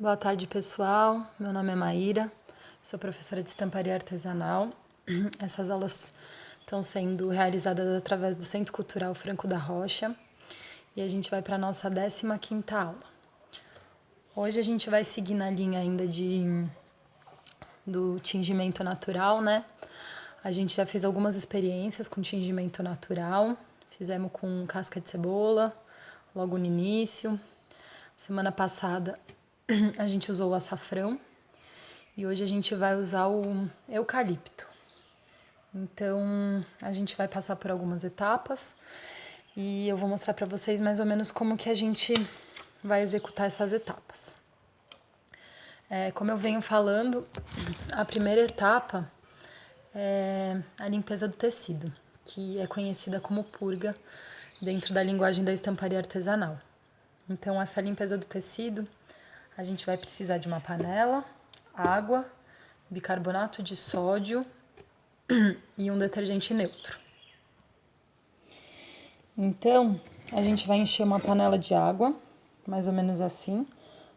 Boa tarde, pessoal. Meu nome é Maíra, sou professora de estamparia artesanal. Essas aulas estão sendo realizadas através do Centro Cultural Franco da Rocha e a gente vai para a nossa 15ª aula. Hoje a gente vai seguir na linha ainda do tingimento natural, né? A gente já fez algumas experiências com tingimento natural, fizemos com casca de cebola, logo no início. Semana passada a gente usou o açafrão e hoje a gente vai usar o eucalipto. Então, a gente vai passar por algumas etapas e eu vou mostrar para vocês mais ou menos como que a gente vai executar essas etapas. Como eu venho falando, a primeira etapa é a limpeza do tecido, que é conhecida como purga dentro da linguagem da estamparia artesanal. Então, essa limpeza do tecido, a gente vai precisar de uma panela, água, bicarbonato de sódio e um detergente neutro. Então, a gente vai encher uma panela de água, mais ou menos assim.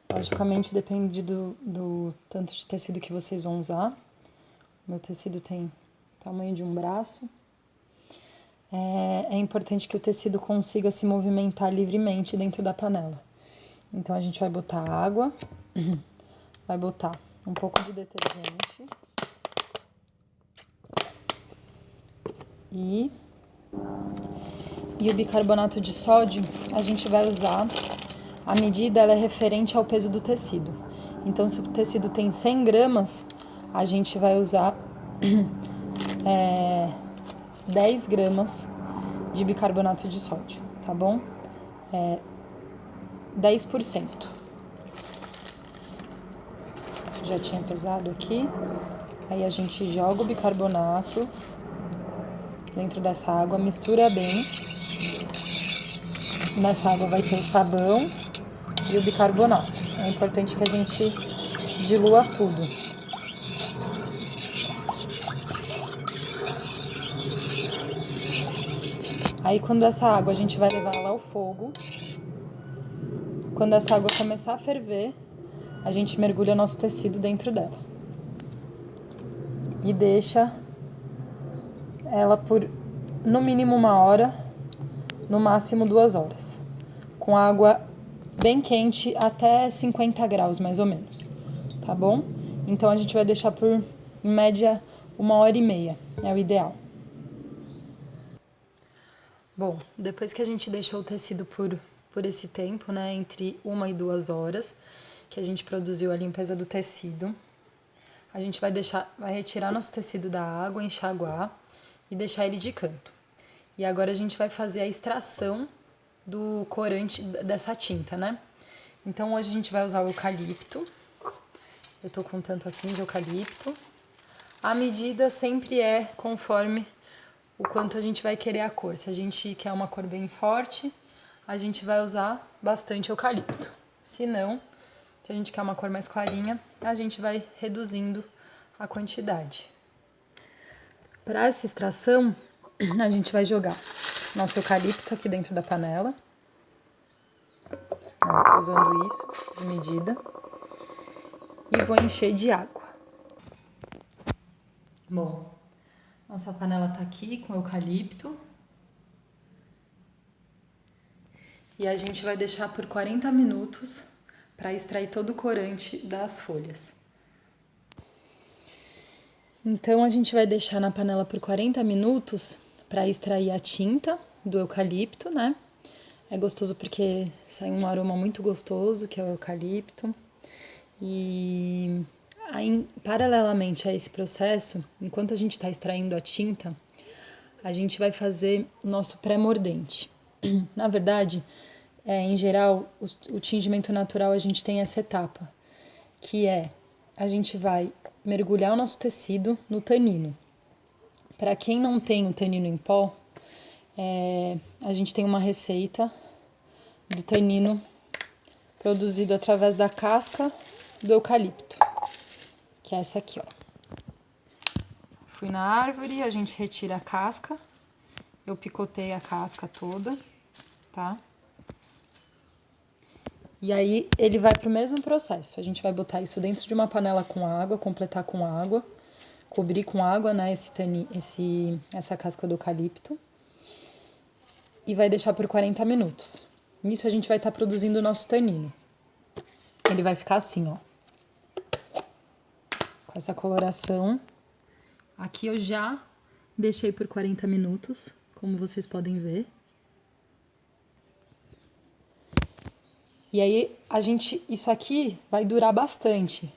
Logicamente, depende do tanto de tecido que vocês vão usar. Meu tecido tem o tamanho de um braço. É importante que o tecido consiga se movimentar livremente dentro da panela. Então, a gente vai botar água, vai botar um pouco de detergente e o bicarbonato de sódio a gente vai usar, a medida ela é referente ao peso do tecido. Então, se o tecido tem 100 gramas, a gente vai usar 10 gramas de bicarbonato de sódio, tá bom? 10%. Já tinha pesado aqui. Aí a gente joga o bicarbonato dentro dessa água, mistura bem. Nessa água vai ter o sabão e o bicarbonato. É importante que a gente dilua tudo. Aí quando essa água a gente vai levar ela ao fogo. Quando essa água começar a ferver, a gente mergulha nosso tecido dentro dela. E deixa ela por no mínimo 1 hora, no máximo 2 horas. Com água bem quente até 50 graus, mais ou menos. Tá bom? Então a gente vai deixar por, em média, 1h30. É o ideal. Bom, depois que a gente deixou o tecido por esse tempo, né, entre 1 e 2 horas, que a gente produziu a limpeza do tecido, a gente vai retirar nosso tecido da água, enxaguar e deixar ele de canto. E agora a gente vai fazer a extração do corante dessa tinta, né? Então hoje a gente vai usar o eucalipto. Eu tô com tanto assim de eucalipto. A medida sempre é conforme o quanto a gente vai querer a cor. Se a gente quer uma cor bem forte, a gente vai usar bastante eucalipto. Se não, se a gente quer uma cor mais clarinha, a gente vai reduzindo a quantidade. Para essa extração, a gente vai jogar nosso eucalipto aqui dentro da panela. Eu tô usando isso de medida. E vou encher de água. Bom, nossa panela tá aqui com eucalipto. E a gente vai deixar por 40 minutos para extrair todo o corante das folhas. Então a gente vai deixar na panela por 40 minutos para extrair a tinta do eucalipto, né? É gostoso porque sai um aroma muito gostoso, que é o eucalipto. E aí, paralelamente a esse processo, enquanto a gente está extraindo a tinta, a gente vai fazer o nosso pré-mordente. Na verdade, em geral, o tingimento natural a gente tem essa etapa, que é a gente vai mergulhar o nosso tecido no tanino. Para quem não tem o tanino em pó, a gente tem uma receita do tanino produzido através da casca do eucalipto, que é essa aqui, ó. Fui na árvore, a gente retira a casca, eu picotei a casca toda, tá? E aí ele vai pro mesmo processo. A gente vai botar isso dentro de uma panela com água, completar com água, cobrir com água, né, essa casca do eucalipto. E vai deixar por 40 minutos. Nisso a gente vai estar produzindo o nosso tanino. Ele vai ficar assim, ó. Com essa coloração. Aqui eu já deixei por 40 minutos, como vocês podem ver. E aí, isso aqui vai durar bastante,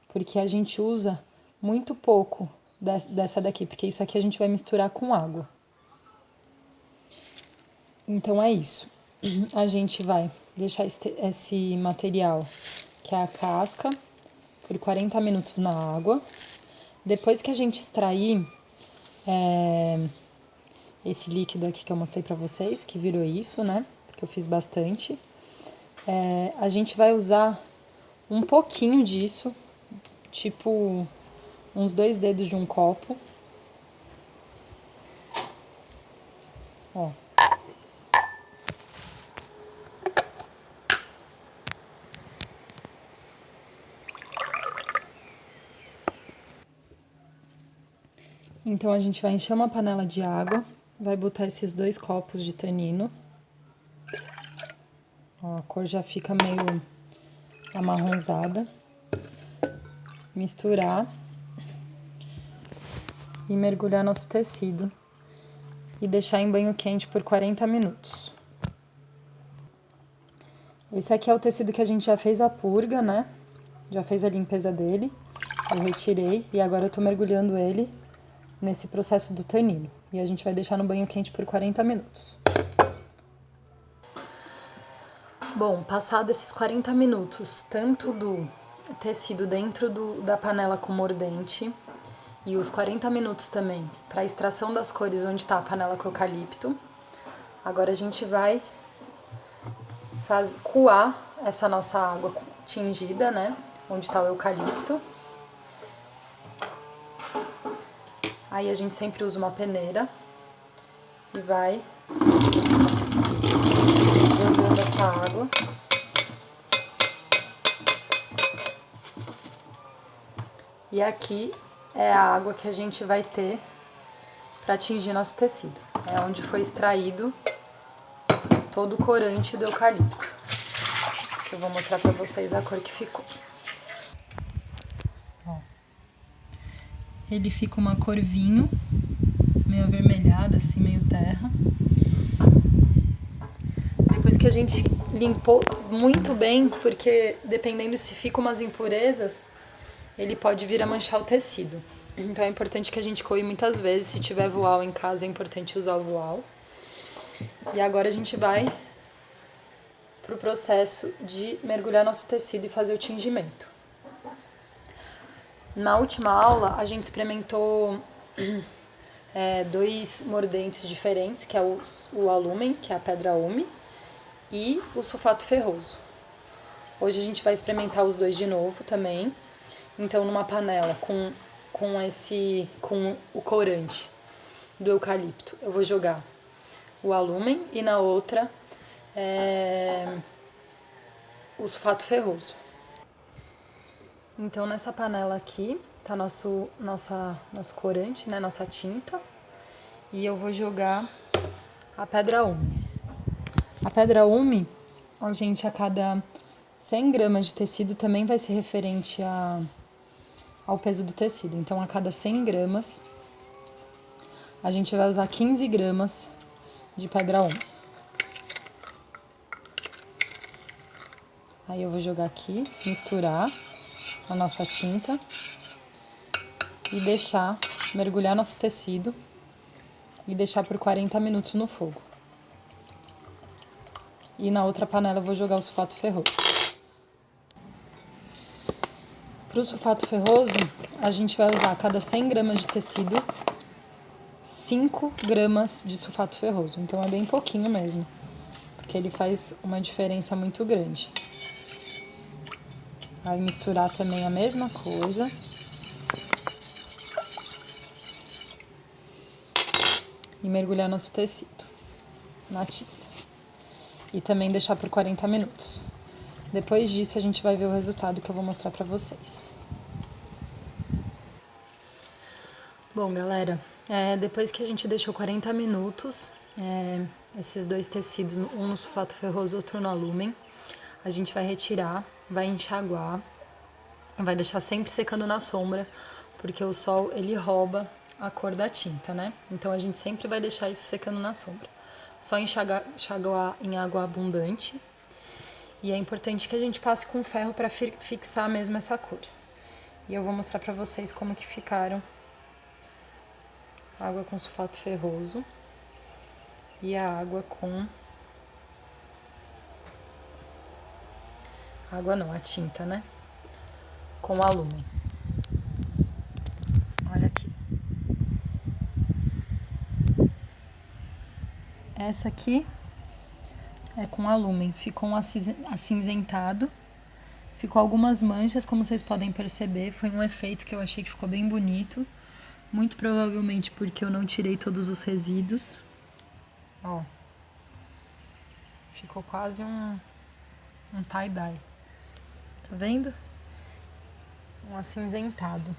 porque a gente usa muito pouco dessa daqui, porque isso aqui a gente vai misturar com água. Então é isso. A gente vai deixar esse material, que é a casca, por 40 minutos na água. Depois que a gente extrair esse líquido aqui que eu mostrei pra vocês, que virou isso, né? Porque eu fiz bastante. A gente vai usar um pouquinho disso, tipo uns 2 dedos de um copo. Ó. Então a gente vai encher uma panela de água, vai botar esses 2 copos de tanino. Ó, a cor já fica meio amarronzada. Misturar e mergulhar nosso tecido e deixar em banho quente por 40 minutos. Esse aqui é o tecido que a gente já fez a purga, né? Já fez a limpeza dele. Eu retirei e agora eu tô mergulhando ele nesse processo do tanino. E a gente vai deixar no banho quente por 40 minutos. Bom, passado esses 40 minutos, tanto do tecido dentro da panela com mordente e os 40 minutos também para extração das cores onde está a panela com eucalipto, agora a gente vai coar essa nossa água tingida, né? Onde está o eucalipto. Aí a gente sempre usa uma peneira e vai jogando essa água. E aqui é a água que a gente vai ter para tingir nosso tecido. É onde foi extraído todo o corante do eucalipto. Que eu vou mostrar para vocês a cor que ficou. Ó. Ele fica uma cor vinho, meio avermelhada, assim, meio terra. Depois que a gente limpou muito bem, porque dependendo se fica umas impurezas, ele pode vir a manchar o tecido. Então é importante que a gente coe muitas vezes. Se tiver voal em casa, é importante usar o voal. E agora a gente vai pro processo de mergulhar nosso tecido e fazer o tingimento. Na última aula, a gente experimentou 2 mordentes diferentes, que é o alúmen, que é a pedra ume, e o sulfato ferroso. Hoje a gente vai experimentar os 2 de novo também. Então, numa panela com o corante do eucalipto, eu vou jogar o alúmen e na outra o sulfato ferroso. Então, nessa panela aqui tá nosso corante, né, nossa tinta, e eu vou jogar a pedra ume. A pedra ume, a gente, a cada 100 gramas de tecido também vai ser referente ao peso do tecido. Então, a cada 100 gramas, a gente vai usar 15 gramas de pedra ume. Aí eu vou jogar aqui, misturar a nossa tinta e deixar mergulhar nosso tecido e deixar por 40 minutos no fogo. E na outra panela eu vou jogar o sulfato ferroso. Para o sulfato ferroso, a gente vai usar a cada 100 gramas de tecido, 5 gramas de sulfato ferroso. Então é bem pouquinho mesmo, porque ele faz uma diferença muito grande. Vai misturar também a mesma coisa. E mergulhar nosso tecido na tinta. E também deixar por 40 minutos. Depois disso, a gente vai ver o resultado que eu vou mostrar pra vocês. Bom, galera, depois que a gente deixou 40 minutos, esses dois tecidos, um no sulfato ferroso, outro no alúmen, a gente vai retirar, vai enxaguar, vai deixar sempre secando na sombra, porque o sol, ele rouba a cor da tinta, né? Então, a gente sempre vai deixar isso secando na sombra. Só enxaguar em água abundante. E é importante que a gente passe com ferro para fixar mesmo essa cor. E eu vou mostrar pra vocês como que ficaram a água com sulfato ferroso e a água com... Água não, a tinta, né? Com alúmen. Olha aqui. Essa aqui é com alúmen. Ficou um acinzentado. Ficou algumas manchas, como vocês podem perceber. Foi um efeito que eu achei que ficou bem bonito. Muito provavelmente porque eu não tirei todos os resíduos. Ó. Ficou quase um tie-dye. Tá vendo? Um acinzentado.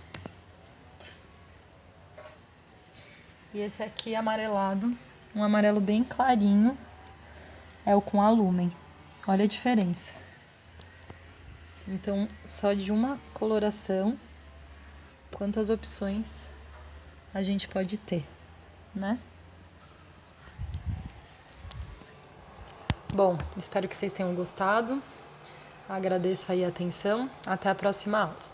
E esse aqui amarelado, um amarelo bem clarinho, é o com alúmen. Olha a diferença. Então, só de uma coloração, quantas opções a gente pode ter, né? Bom, espero que vocês tenham gostado. Agradeço aí a atenção. Até a próxima aula.